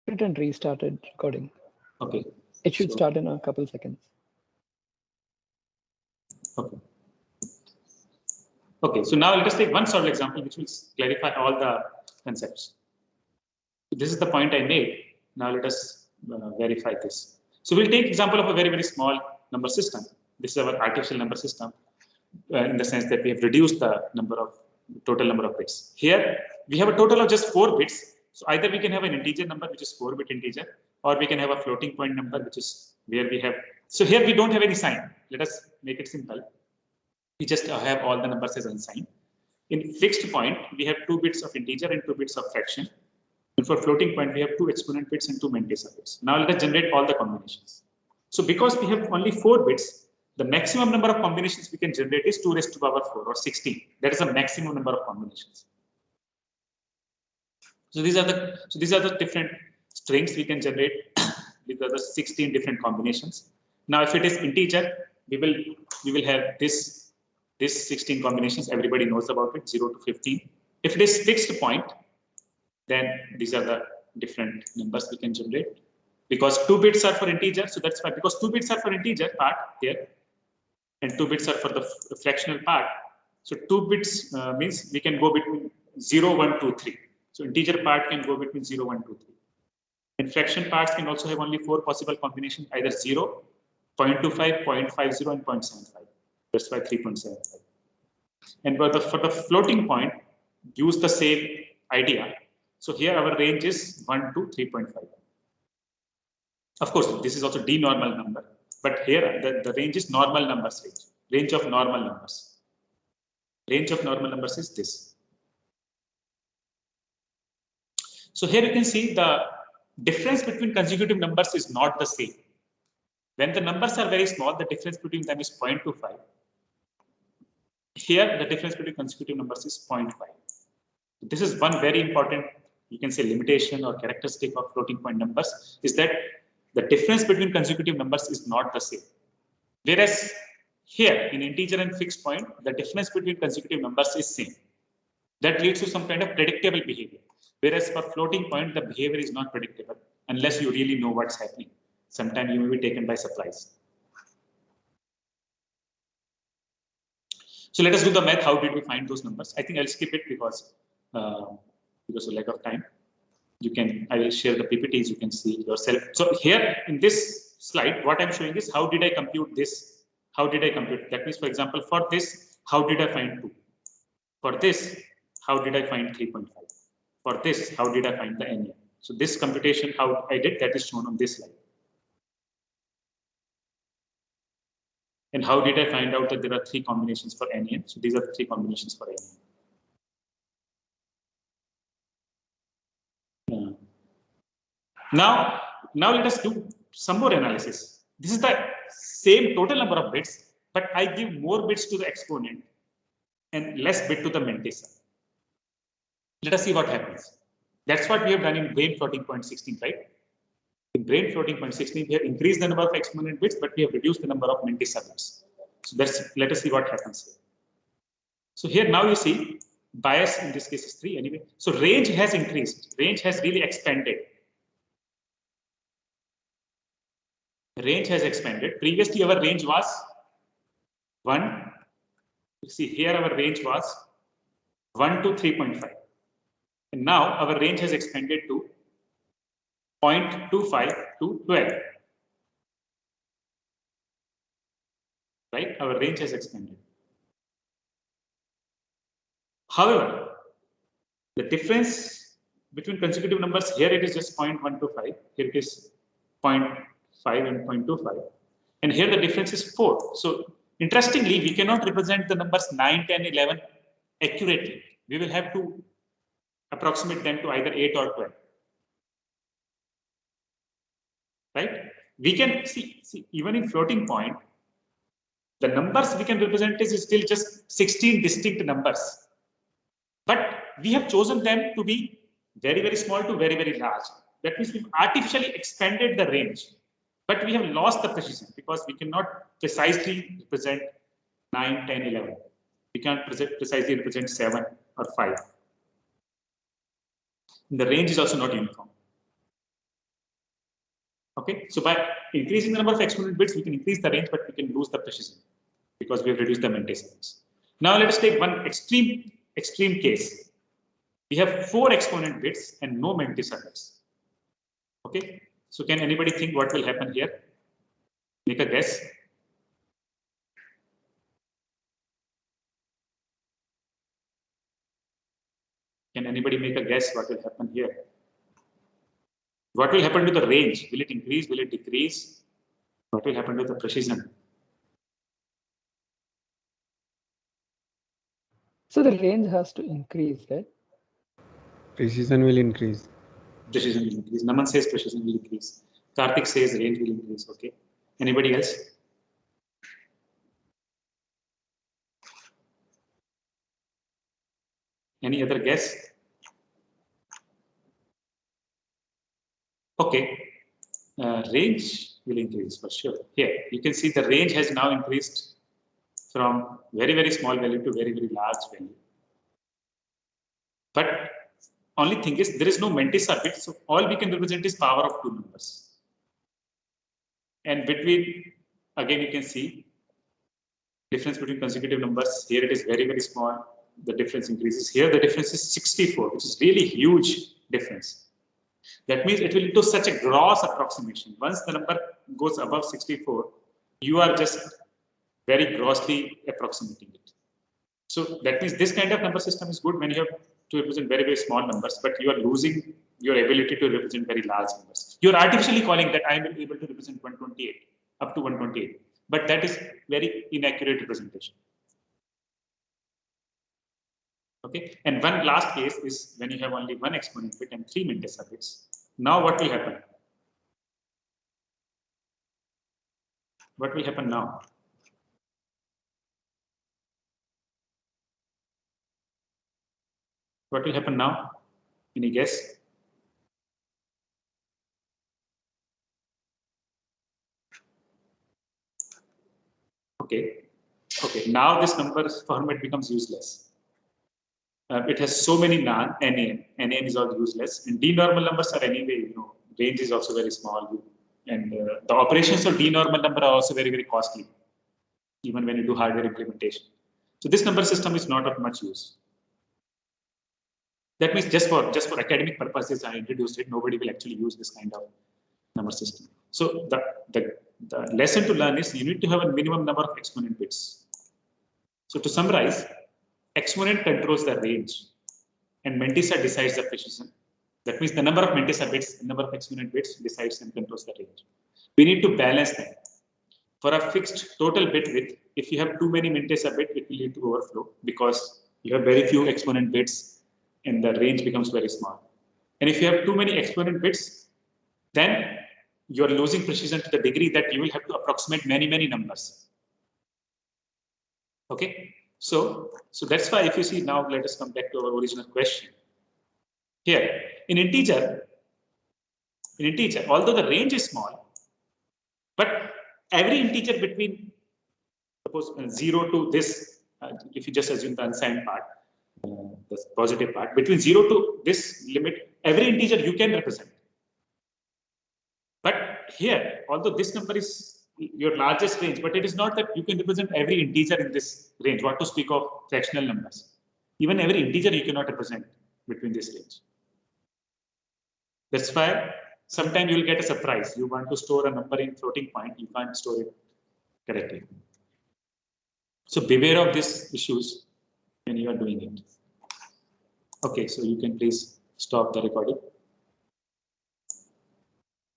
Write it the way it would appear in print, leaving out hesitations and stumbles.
It and restarted recording. Okay. It should start in a couple seconds. Okay. Okay. So now let us take one solved example which will clarify all the concepts. This is the point I made. Now let us verify this. So we'll take example of a very, very small number system. This is our artificial number system in the sense that we have reduced the total number of bits. Here we have a total of just 4 bits. So either we can have an integer number which is 4-bit integer, or we can have a floating point number which is where we have. So here we don't have any sign. Let us make it simple. We just have all the numbers as unsigned. In fixed point, we have 2 bits of integer and 2 bits of fraction. And for floating point, we have 2 exponent bits and 2 Mantissa bits. Now let us generate all the combinations. So because we have only 4 bits, the maximum number of combinations we can generate is 2 raised to power 4 or 16. That is the maximum number of combinations. So these are the different strings we can generate. These are the 16 different combinations. Now, if it is integer, we will have this 16 combinations. Everybody knows about it, 0 to 15. If it is fixed point, then these are the different numbers we can generate. Because 2 bits are for integer, so that's why. Because 2 bits are for integer part here, and 2 bits are for the fractional part. So 2 bits means we can go between 0, 1, 2, 3. So integer part can go between 0, 1, 2, 3. And fraction parts can also have only 4 possible combinations, either 0, 0.25, 0.50, and 0.75. That's why 3.75. And for the floating point, use the same idea. So here our range is 1 to 3.5. Of course, this is also d-normal number, but here the range is normal numbers range. Range of normal numbers. Range of normal numbers is this. So here you can see the difference between consecutive numbers is not the same. When the numbers are very small, the difference between them is 0.25. Here, the difference between consecutive numbers is 0.5. This is one very important, you can say, limitation or characteristic of floating point numbers, is that the difference between consecutive numbers is not the same. Whereas here, in integer and fixed point, the difference between consecutive numbers is same. That leads to some kind of predictable behavior. Whereas for floating point, the behavior is not predictable unless you really know what's happening. Sometimes you may be taken by surprise. So let us do the math. How did we find those numbers? I think I'll skip it because of lack of time. I will share the PPTs, you can see yourself. So here in this slide, what I'm showing is how did I compute this? How did I compute? That means, for example, for this, how did I find 2? For this, how did I find 3.5? For this, how did I find the NN? So this computation, how I did, that is shown on this slide. And how did I find out that there are 3 combinations for NN? So these are the 3 combinations for NN. Now let us do some more analysis. This is the same total number of bits, but I give more bits to the exponent and less bit to the Mantissa. Let us see what happens. That's what we have done in brain floating point 16, right? In brain floating point 16, we have increased the number of exponent bits, but we have reduced the number of Mantissa bits. So let us see what happens here. So here now you see bias in this case is 3 anyway. So range has increased. Range has really expanded. Range has expanded. Previously, our range was 1. You see here our range was 1 to 3.5. And now our range has expanded to 0.25 to 12. Right? Our range has expanded. However, the difference between consecutive numbers, here it is just 0.125. Here it is 0.5 and 0.25. And here the difference is 4. So interestingly, we cannot represent the numbers 9, 10, 11 accurately. We will have to approximate them to either 8 or 12. Right? We can see even in floating point, the numbers we can represent is still just 16 distinct numbers. But we have chosen them to be very, very small to very, very large. That means we've artificially expanded the range. But we have lost the precision because we cannot precisely represent 9, 10, 11. We can't precisely represent 7 or 5. And the range is also not uniform. Okay, so by increasing the number of exponent bits, we can increase the range, but we can lose the precision because we have reduced the maintenance. Now let us take one extreme case. We have 4 exponent bits and no Mantissa bits. Okay, so can anybody think what will happen here? Make a guess. Can anybody make a guess what will happen here? What will happen to the range? Will it increase? Will it decrease? What will happen to the precision? So the range has to increase, right? Precision will increase. Precision will increase. Naman says precision will increase. Karthik says range will increase. Okay. Anybody else? Any other guess? Okay. Range will increase for sure. Here, you can see the range has now increased from very, very small value to very, very large value. But only thing is there is no Mantissa bit, so all we can represent is power of 2 numbers. And between, again, you can see difference between consecutive numbers. Here it is very, very small. The difference increases. Here the difference is 64, which is really huge difference. That means it will do such a gross approximation. Once the number goes above 64, you are just very grossly approximating it. So that means this kind of number system is good when you have to represent very, very small numbers, but you are losing your ability to represent very large numbers. You are artificially calling that I am able to represent 128, up to 128. But that is very inaccurate representation. Okay, and one last case is when you have only 1 exponent bit and 3 Mantissa bits. Now what will happen? What will happen now? What will happen now? Any guess? Okay. Okay. Now this number format becomes useless. It has so many NaN is all useless, and denormal numbers are anyway, range is also very small, and the operations of denormal number are also very, very costly, even when you do hardware implementation. So this number system is not of much use. That means just for academic purposes, I introduced it. Nobody will actually use this kind of number system. So the lesson to learn is you need to have a minimum number of exponent bits. So to summarize, exponent controls the range, and Mantissa decides the precision. That means the number of Mantissa bits, number of exponent bits decides and controls the range. We need to balance them. For a fixed total bit width, if you have too many Mantissa bits, it will lead to overflow because you have very few exponent bits and the range becomes very small. And if you have too many exponent bits, then you are losing precision to the degree that you will have to approximate many, many numbers. Okay. So that's why if you see now, let us come back to our original question. Here, in integer, although the range is small, but every integer between, suppose 0 to this, if you just assume the unsigned part, the positive part, between 0 to this limit, every integer you can represent. But here, although this number is your largest range, but it is not that you can represent every integer in this range. What to speak of fractional numbers? Even every integer you cannot represent between this range. That's why sometimes you will get a surprise. You want to store a number in floating point, you can't store it correctly. So beware of these issues when you are doing it. Okay, so you can please stop the recording.